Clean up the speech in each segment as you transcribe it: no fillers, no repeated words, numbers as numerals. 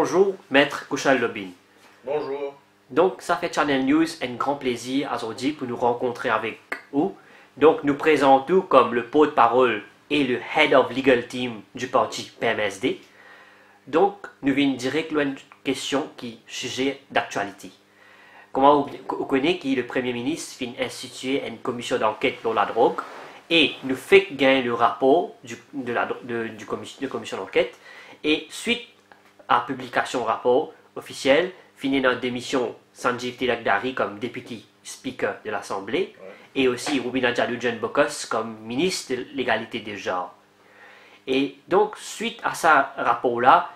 Bonjour, Maître Kushal Lobin. Bonjour. Donc, ça fait Channel News un grand plaisir aujourd'hui pour nous rencontrer avec vous. Donc, nous présentons comme le porte-parole et le Head of Legal Team du parti PMSD. Donc, nous venons direct à une question qui est sujet d'actualité. Comment vous connaissez que le Premier ministre vient instituer une commission d'enquête pour la drogue et nous fait gagner le rapport de commission d'enquête et suite à la publication du rapport officiel, finit dans la démission Sanjeev Tilakdari comme député speaker de l'Assemblée et aussi Rubina Jaludjan Bokos comme ministre de l'égalité des genres. Et donc, suite à ce rapport-là,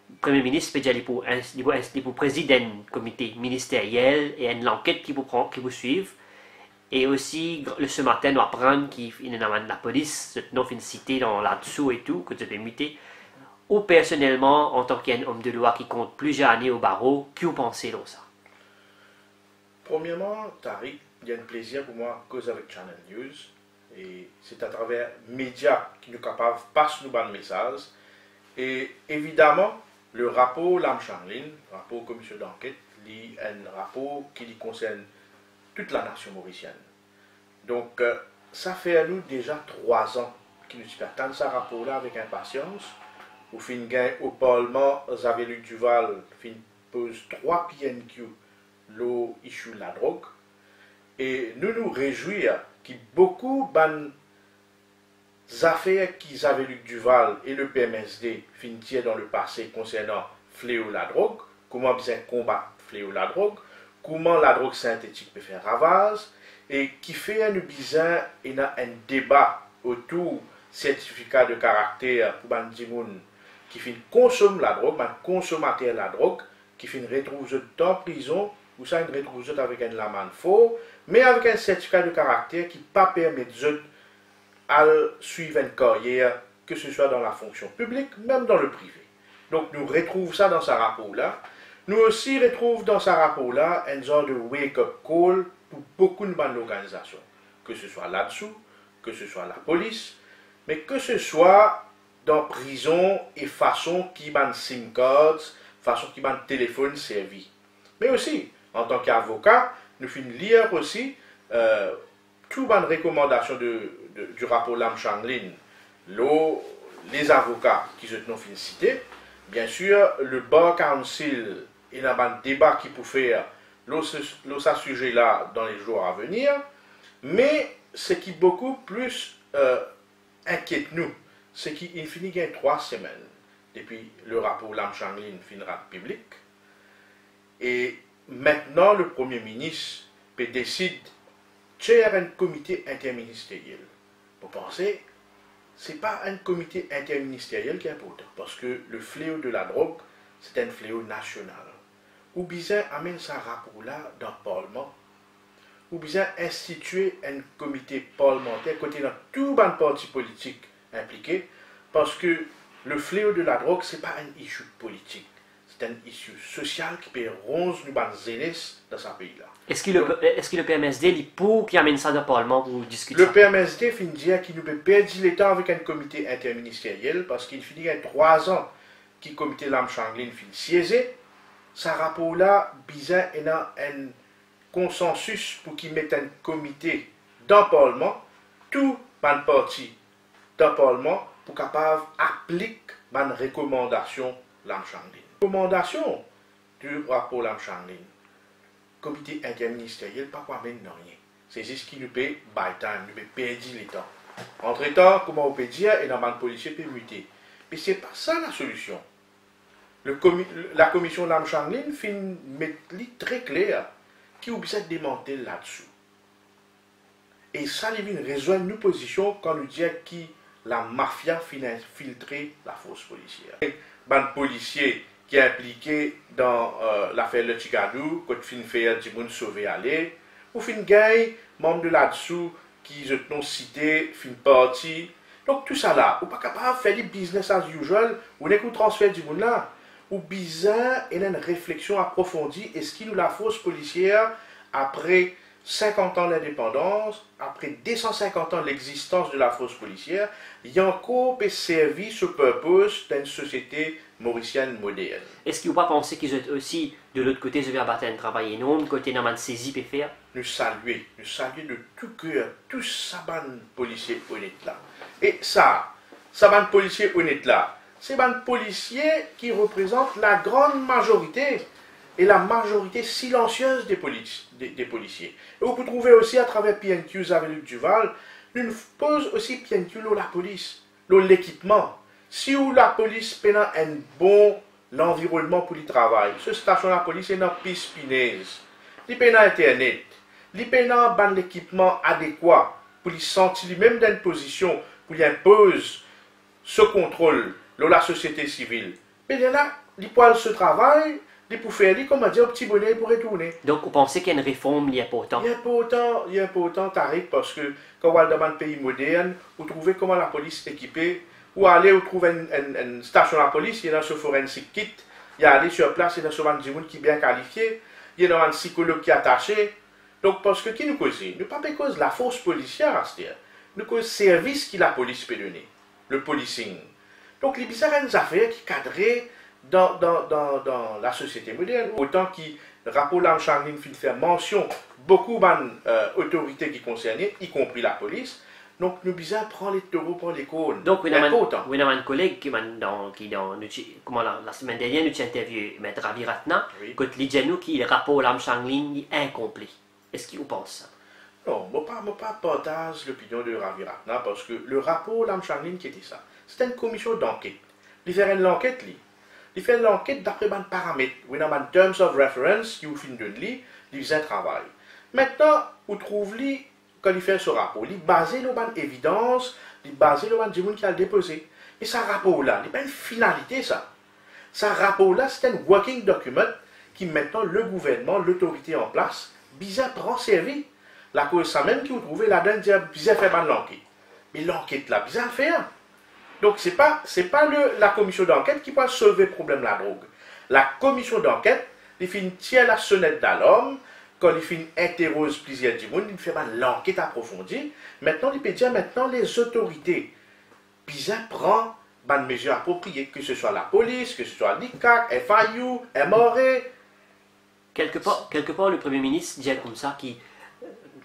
le Premier ministre peut dire pour présider un comité ministériel et une enquête qui vous suivre. Et aussi, ce matin, nous apprenons qu'il y a la police, non cité dans là-dessous et tout, que tu peux muter. Ou personnellement, en tant qu'homme de loi qui compte plusieurs années au barreau, que vous pensez de ça? Premièrement, Tariq, il y a un plaisir pour moi de causer avec Channel News. Et c'est à travers les médias qui nous capables de passer nos messages. Et évidemment, le rapport Lam Changlin, le rapport commission d'enquête, est un rapport qui concerne toute la nation mauricienne. Donc, ça fait à nous déjà 3 ans que nous attendons ce rapport-là avec impatience. Au fin au Parlement, Xavier Duval pose 3 PNQ l'eau issue de la drogue. Et nous nous réjouissons que beaucoup d'affaires qui Xavier Duval et le PMSD finissent dans le passé concernant fléau la drogue, comment bien combattre fléau la drogue, comment la drogue synthétique peut faire ravage, et qui fait un bizarre et un débat autour certificat de caractère pour les gens qui consomment la drogue, les consommateurs de la drogue, qui retrouvent dans prison, ou ça retrouve avec un laman faux, mais avec un certificat de caractère qui ne permet pas de suivre une carrière, que ce soit dans la fonction publique, même dans le privé. Donc nous retrouvons ça dans ce rapport-là. Nous aussi retrouvons dans ce rapport-là un genre de wake-up call pour beaucoup d'organisations, que ce soit là-dessous, que ce soit la police, mais que ce soit dans prison et façon qui ban SIM cards, façon qui ban téléphone servi. Mais aussi, en tant qu'avocat, nous finissons lire aussi toutes les recommandations du rapport Lam Changlin, les avocats qui se sont cités, bien sûr, le Bar Council, il y a un débat qui peut faire ce sujet-là dans les jours à venir, mais ce qui beaucoup plus inquiète nous, c'est qu'il finit il y a 3 semaines depuis le rapport Lam Changlin finira public, et maintenant le Premier ministre décide de faire un comité interministériel. Vous pensez, ce n'est pas un comité interministériel qui est important, parce que le fléau de la drogue, c'est un fléau national. Ou bien amène ce rapport-là dans le Parlement, ou bien instituer un comité parlementaire côté dans tous les partis politiques impliqués, parce que le fléau de la drogue, ce n'est pas un issue politique, c'est un issue social qui peut rendre nos jeunesse dans ce pays-là. Est-ce que le PMSD est pour qui amène ça dans le Parlement pour discuter? Le PMSD finit dire qu'il nous peut perdre le temps avec un comité interministériel, parce qu'il finit il y a 3 ans que le comité Lam Changlin finit siéger. Ce rapport-là, bizarre, il y a un consensus pour qu'il mette un comité dans le Parlement, tout les partis dans le Parlement, pour capable appliquer les recommandations Lam Changlin. Recommandation du rapport Lam Changlin. Comité interministériel, pas quoi même rien. C'est juste qu'il nous paye by time, nous paye perdre le temps. Entre-temps, comment on peut dire, et dans le policier peut muter. Mais ce n'est pas ça la solution. La commission Lam Changlin met très clair qui a besoin de démanteler là-dessous. Et ça, il rejoint nos positions quand nous disons que la mafia infiltré la force policière. Un policier qui est impliqué dans l'affaire Le Tigadou, quand il fait du monde sauvé aller, ou fin gay, membre de là-dessous, qui je t'ai cité, fin parti. Donc tout ça là, ou pas capable de faire du business as usual, ou n'est qu'au transfert du monde là. Ou bizarre, il y a une réflexion approfondie, est-ce qu'il nous la force policière, après 50 ans d'indépendance, après 250 ans de l'existence de la force policière, il y a encore servi ce purpose d'une société mauricienne moderne. Est-ce que vous pas pensé qu'ils ont aussi, de l'autre côté, ils ont battre un travail énorme, côté dans la saisie peut faire? Nous saluer de tout cœur tous ces policiers honnêtes là. Et ça policiers honnêtes là, c'est des policiers qui représentent la grande majorité et la majorité silencieuse des policiers. Et vous pouvez trouver aussi à travers PNQ, Zaveluc Duval, une pose aussi PNQ la police, l'équipement. Si ou la police peine un bon l'environnement pour le travail, ce station la police est dans piste pinaise, il peine internet, il peine l'équipement adéquat pour lui sentir lui-même dans une position pour lui impose ce contrôle de la société civile. Mais là, il peut ce travail, il peut faire, comment dire, au petit bonnet pour retourner. Donc, vous pensez qu'il y a une réforme liée important? Il est important, Tariq, parce que quand on va dans un pays moderne, vous trouvez comment la police est équipée, ou aller vous trouvez une station de la police, il y a ce forensic kit, il y a aller sur place, il y a souvent des gens qui sont bien qualifiés, il y a un psychologue qui est attaché. Donc, parce que qui nous cause? Nous pas cause la force policière, c'est-à-dire, nous cause service que la police peut donner, le policing. Donc, les bizarres des affaires qui cadraient dans la société moderne, autant que le rapport Lam Changlin fait mention beaucoup d'autorités qui concernaient, y compris la police. Donc, nous bizarres prend les taureaux pour les cônes. Donc, vous avez un collègue qui la semaine dernière, nous a interviewé M. Ravi Ratna, quand il dit que le rapport Lam Changlin est incomplet. Est-ce qu'il vous pense ça? Non, je ne partage pas l'opinion de Ravi Ratna parce que le rapport Lam Changlin qui était ça, c'était une commission d'enquête. Il fait l'enquête, il fait l'enquête d'après des paramètres. Il y a des terms of reference qui vous finissent de lire, il faisait un travail. Maintenant, vous trouvez, quand il fait ce rapport, il est basé sur une évidence, il est basé sur une gens qui a déposé. Et ce rapport-là, il n'y a pas une finalité, ça. Ce rapport-là, c'est un working document qui maintenant le gouvernement, l'autorité en place, bizarre prend servi. La cause, ça même qui vous trouvez là-dedans, dit bizarre fait l'enquête. Mais l'enquête là, bizarre faire. Donc, ce n'est pas la commission d'enquête qui peut sauver le problème de la drogue. La commission d'enquête, il fait une tirer la sonnette d'alarme, quand il fait interroge plusieurs gens, il fait l'enquête approfondie. Maintenant, il peut dire maintenant les autorités. Bizarre prend des mesures appropriées, que ce soit la police, que ce soit l'ICAC, FIU, MRE. Quelque part, le Premier ministre dit comme ça,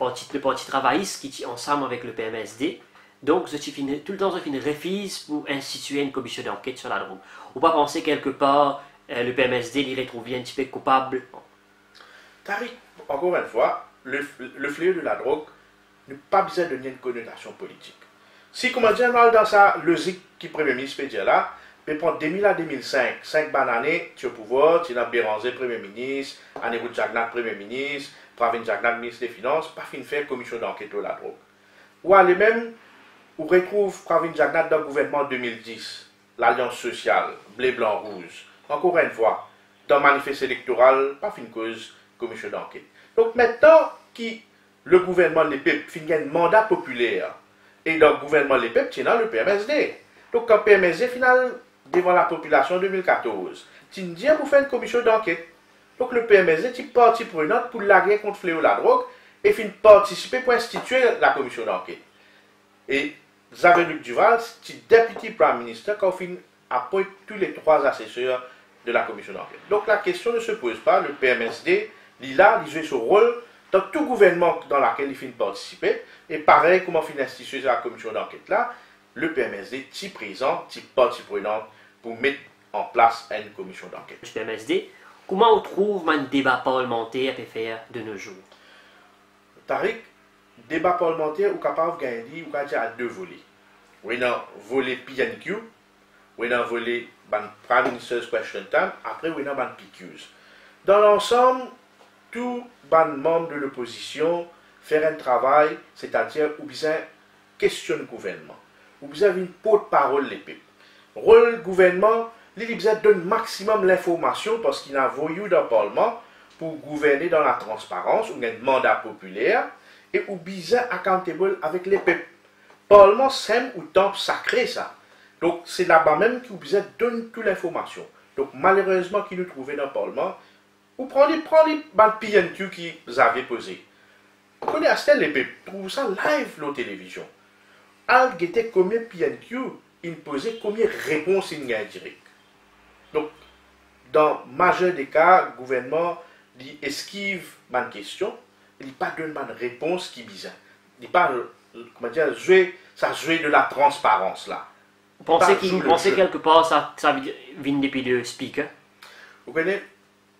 le parti travailliste qui est ensemble avec le PMSD. Donc, tout le temps, je refuse pour instituer une commission d'enquête sur la drogue. On ne pas penser quelque part, le PMSD il retrouve un petit peu coupable. Tariq, encore une fois, le fléau de la drogue n'a pas besoin de donner une connotation politique. Si, comme on dit, dans sa logique qui Premier ministre peut dire là, mais prendre 2000 à 2005, 5 bonnes années, tu es au pouvoir, tu as Béranger Premier ministre, Anirudh Jagannath Premier ministre, Pravin Jagannath ministre des Finances, pas fin de faire commission d'enquête sur la drogue. Ou aller même, on retrouve Pravin Jagannath dans le gouvernement 2010, l'Alliance sociale, blé, blanc, rouge. Encore une fois, dans le manifeste électoral, pas fin de cause, commission d'enquête. Donc maintenant, le gouvernement des peuples finit un mandat populaire, et dans le gouvernement des peuples, c'est le PMSD. Donc quand PMSD final devant la population en 2014, tu dis pour faire une commission d'enquête. Donc le PMSD est partie prenante pour la guerre contre fléau la drogue et fin participer pour instituer la commission d'enquête. Et Zaveluc Duval, c'est député Prime Minister, quand il appointe tous les 3 assesseurs de la commission d'enquête. Donc la question ne se pose pas, le PMSD, il joue son rôle dans tout gouvernement dans lequel il finit participer. Et pareil, comment il finit instituer la commission d'enquête là, le PMSD est présent, est partie prenante pour mettre en place une commission d'enquête. Le PMSD, comment on trouve un débat parlementaire à faire de nos jours? Tariq, débat parlementaire, ou capable de gagner, ou capable à 2 volets. Oui, non, volet PNQ, oui, non, volet Prime Minister's Question Time, après, oui, non, PQs. Dans l'ensemble, tous les membres de l'opposition faire un travail, c'est-à-dire, ou bien question le gouvernement, ou bien une porte-parole les peuples. Rôle gouvernement, il donne maximum l'information parce qu'il a voulu dans le Parlement pour gouverner dans la transparence, ou un mandat populaire, et ou bien accountable avec les peuples. Parlement, c'est ou temple sacré ça. Donc c'est là-bas même qu'il donne toute l'information. Donc malheureusement, qu'il nous trouvait dans le Parlement, ou prenez les PNQ qui vous avez posé. Vous connaissez les peuples, trouvez ça live la télévision. Al guetter combien PNQ, il posait combien réponses il y a direct. Donc, dans le majeur des cas, le gouvernement il esquive ma question, il pas donne ma réponse qui bizarre. Il pas, comment dire, ça joue de la transparence là. Vous pensez quelque part ça vient depuis le speaker? Vous connaissez,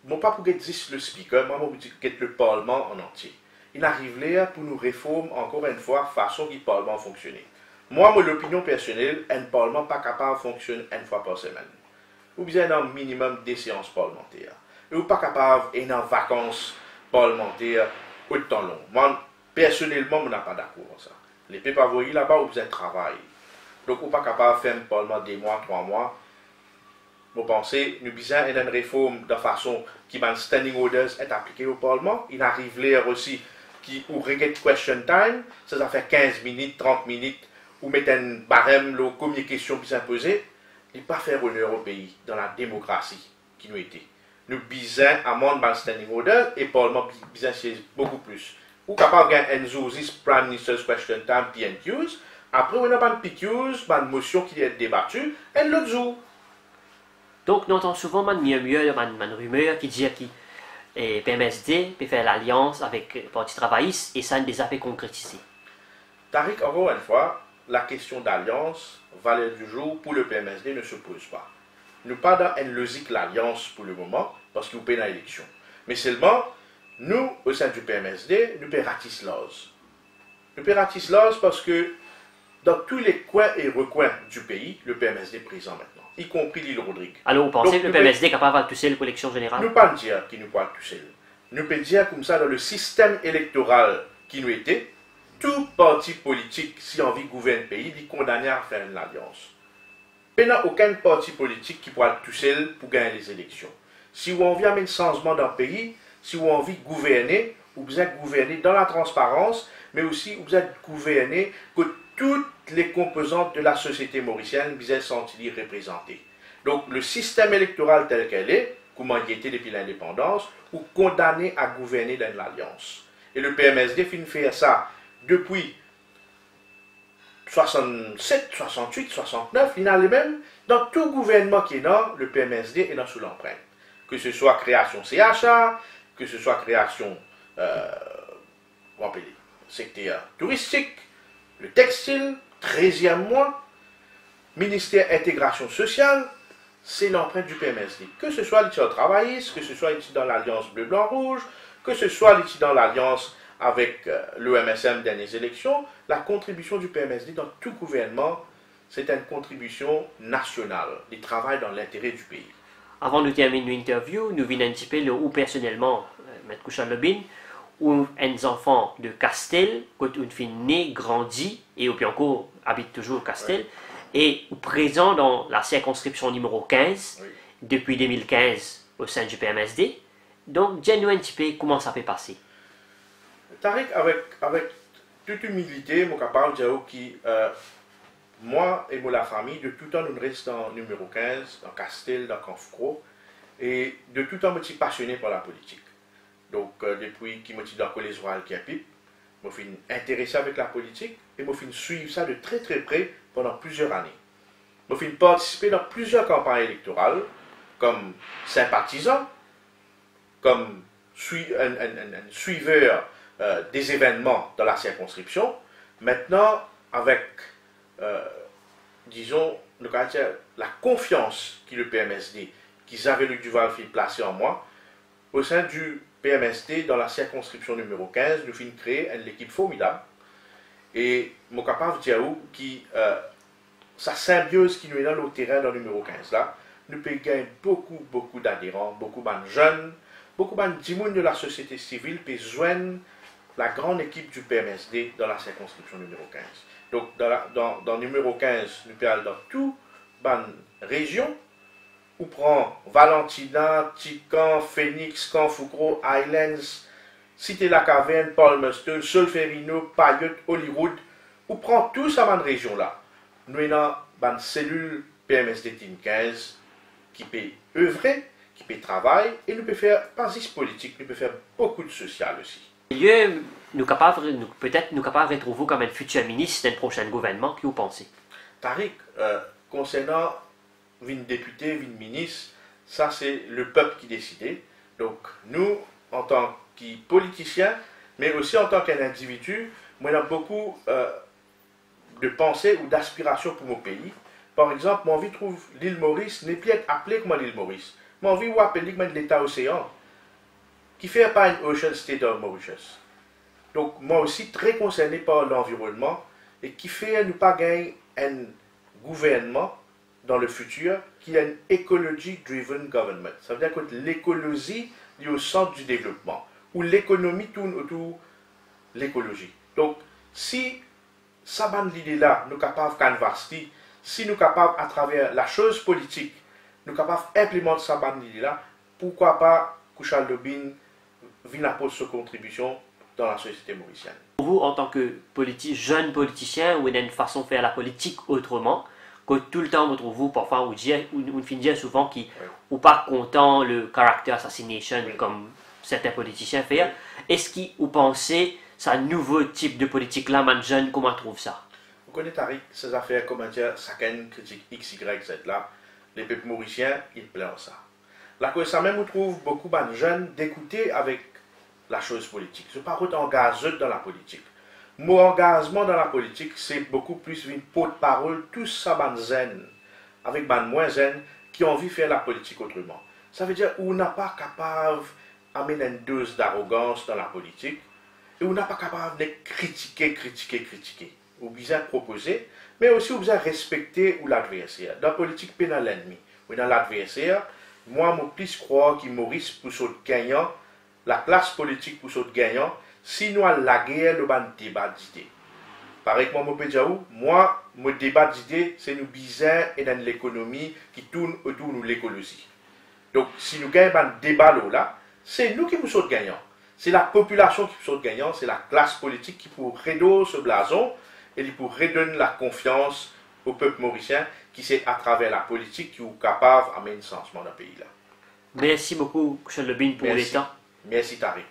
non pas pour dire le speaker, moi je dis le Parlement en entier. Il arrive là pour nous réformer encore une fois façon que le Parlement fonctionne. Moi, mon opinion personnelle, un Parlement pas capable de fonctionner une fois par semaine. Ou bien un minimum des séances parlementaires. Ou pas capable d'aller en vacances parlementaires autant long. Moi, personnellement, je ne suis pas d'accord avec ça. Les peuples voyez là-bas, vous êtes travail. Donc, vous pas capable de faire un Parlement 2 mois, 3 mois. Vous pensez, nous besoin d'une réforme de façon qui va standing orders est appliquée au Parlement. Il arrive là aussi qui ou reget question time, ça fait 15 minutes, 30 minutes, ou mettre un barème, combien de questions bien posées. Il pas faire honneur au pays dans la démocratie qui nous était. Nous besoin amende dans standing order et le Parlement besoin beaucoup plus. Ou capable de gagner un Prime Minister's question time PNQs. Après, on a une PQs, une motion qui est débattue, et l'autre jour. Donc, nous entendons souvent une rumeur qui dit que PMSD peut faire l'alliance avec le Parti travailliste et ça ne les a pas concrétisé. Tariq, encore une fois, la question d'alliance, valeur du jour pour le PMSD ne se pose pas. Nous pas dans une logique l'alliance pour le moment, parce que nous payons l'élection. Mais seulement, nous, au sein du PMSD, nous payons ratis laws. Nous payons ratis laws parce que dans tous les coins et recoins du pays, le PMSD est présent maintenant, y compris l'île Rodrigue. Alors, vous pensez que le PMSD est capable de toucher pour l'élection générale? Nous ne pouvons pas dire qu'il nous peut toucher. Nous pouvons dire comme ça, dans le système électoral qui nous était, tout parti politique, si envie de gouverner le pays, est condamné à faire une alliance. Il n'y a aucun parti politique qui pourra toucher pour gagner les élections. Si vous avez un changement dans le pays, si vous avez envie de gouverner, vous êtes gouverner dans la transparence, mais aussi vous êtes gouverner que toutes les composantes de la société mauricienne vous sont représentées. Donc le système électoral tel qu'elle est, comment il était depuis l'indépendance, ou condamné à gouverner dans l'alliance. Et le PMSD fait ça depuis 67, 68, 69, il y a les mêmes. Dans tout gouvernement qui est là, le PMSD est dans sous l'empreinte. Que ce soit création CHA, que ce soit création secteur touristique, le textile, 13e mois, ministère intégration sociale, c'est l'empreinte du PMSD. Que ce soit l'ici au travailliste, que ce soit ici dans l'alliance bleu-blanc-rouge, que ce soit ici dans l'alliance avec l'OMSM dans les élections, la contribution du PMSD dans tout gouvernement, c'est une contribution nationale, il travaille dans l'intérêt du pays. Avant de terminer l'interview, nous venons un petit peu où personnellement, M. Kouchal Lebin, où un enfant de Castel, quand une fille née, grandit, et puis encore habite toujours au Castel, et présent dans la circonscription numéro 15, depuis 2015 au sein du PMSD. Donc, dis-nous un petit peu comment ça peut passer. Tariq, avec toute humilité, je suis capable de dire que moi et la famille, de tout temps, nous restons en numéro 15, dans Castel, dans Canfro, et de tout temps, je suis passionné par la politique. Donc, depuis que je suis dans le collège rural qui est PIP, je me suis intéressé avec la politique et je me suis suivi ça de très très près pendant plusieurs années. Je me suis participé dans plusieurs campagnes électorales, comme sympathisant, comme un suiveur des événements dans la circonscription. Maintenant, avec, disons, la confiance que le PMSD, qu'Isabelle Duval fait placer en moi, au sein du PMSD, dans la circonscription numéro 15, nous finissons créer une équipe formidable. Et je suis capable de dire que sa symbiose qui nous est dans le terrain dans le numéro 15, là, nous peut gagner beaucoup d'adhérents, beaucoup de jeunes, beaucoup de de la société civile peut joindre la grande équipe du PMSD dans la circonscription numéro 15. Donc, dans le numéro 15, nous pouvons aller dans toute la région, où prend Valentina, Tican, Phoenix, Canfoucro, Highlands, Cité-la-Caverne, Palmerston, Solferino, Payot, Hollywood, où prend tout ça dans la région-là. Nous avons une cellule PMSD Team 15 qui peut œuvrer, qui peut travailler, et nous peut faire pas juste politique, nous peut faire beaucoup de social aussi. Peut-être nous capables de retrouver comme un futur ministre d'un prochain gouvernement, que vous pensez? Tariq, concernant une députée, une ministre, ça c'est le peuple qui décide. Donc nous, en tant que politiciens, mais aussi en tant qu'individu, moi j'ai beaucoup de pensées ou d'aspirations pour mon pays. Par exemple, moi envie de trouver l'île Maurice n'est plus être appelée comme l'île Maurice. Moi envie de appeler comme l'État océan, qui fait pas une Ocean State of Mauritius. Donc moi aussi très concerné par l'environnement et qui fait nous pas gagner un gouvernement dans le futur qui a une ecology-driven government. Ça veut dire que l'écologie est au centre du développement, où l'économie tourne autour de l'écologie. Donc, si ça bande l'idée-là, nous sommes capables de canvasser, si nous sommes capables, à travers la chose politique, nous sommes capables d'implémenter ça bande l'idée-là, pourquoi pas Kouchal Lobin vienne apporter sa contribution dans la société mauricienne. Pour vous, en tant que jeune politicien, ou une façon de faire la politique autrement, que tout le temps, vous trouvez parfois, on finit souvent qui ou pas content le character assassination, comme certains politiciens font. Est-ce que vous pensez c'est un nouveau type de politique là, man jeune, comment on trouve ça? Vous connaissez Tariq, ces affaires, comment dire, chacun critique X, Y, Z là, les peuples mauriciens, ils pleurent ça. Là, que ça même, on trouve beaucoup de jeunes d'écouter avec la chose politique. Je ne suis pas engagé dans la politique. Mon engagement dans la politique, c'est beaucoup plus une porte-parole, tous ça ban zen, avec ban moins zen, qui ont envie de faire la politique autrement. Ça veut dire qu'on n'est pas capable d'amener une dose d'arrogance dans la politique, et on n'est pas capable de critiquer. Ou bien proposer, mais aussi on besoin respecter l'adversaire. Dans la politique, pas dans l'ennemi, ou dans l'adversaire. Moi, je plus croire qu'il Maurice pour ce gagnant, la classe politique pour ce gagnant, si nous avons la guerre, nous avons un débat d'idées. Par exemple, moi, mon débat d'idées, c'est nous bizarre et dans l'économie qui tourne autour de l'écologie. Donc, si nous gagnons un débat là, c'est nous qui nous sommes gagnants. C'est la population qui peut être gagnante, c'est la classe politique qui peut redonner ce blason et qui peut redonner la confiance au peuple mauricien qui c'est à travers la politique qui est capable d'amener un changement dans le pays là. Merci beaucoup, Kouchal Lobin, pour le temps. Merci Tariq.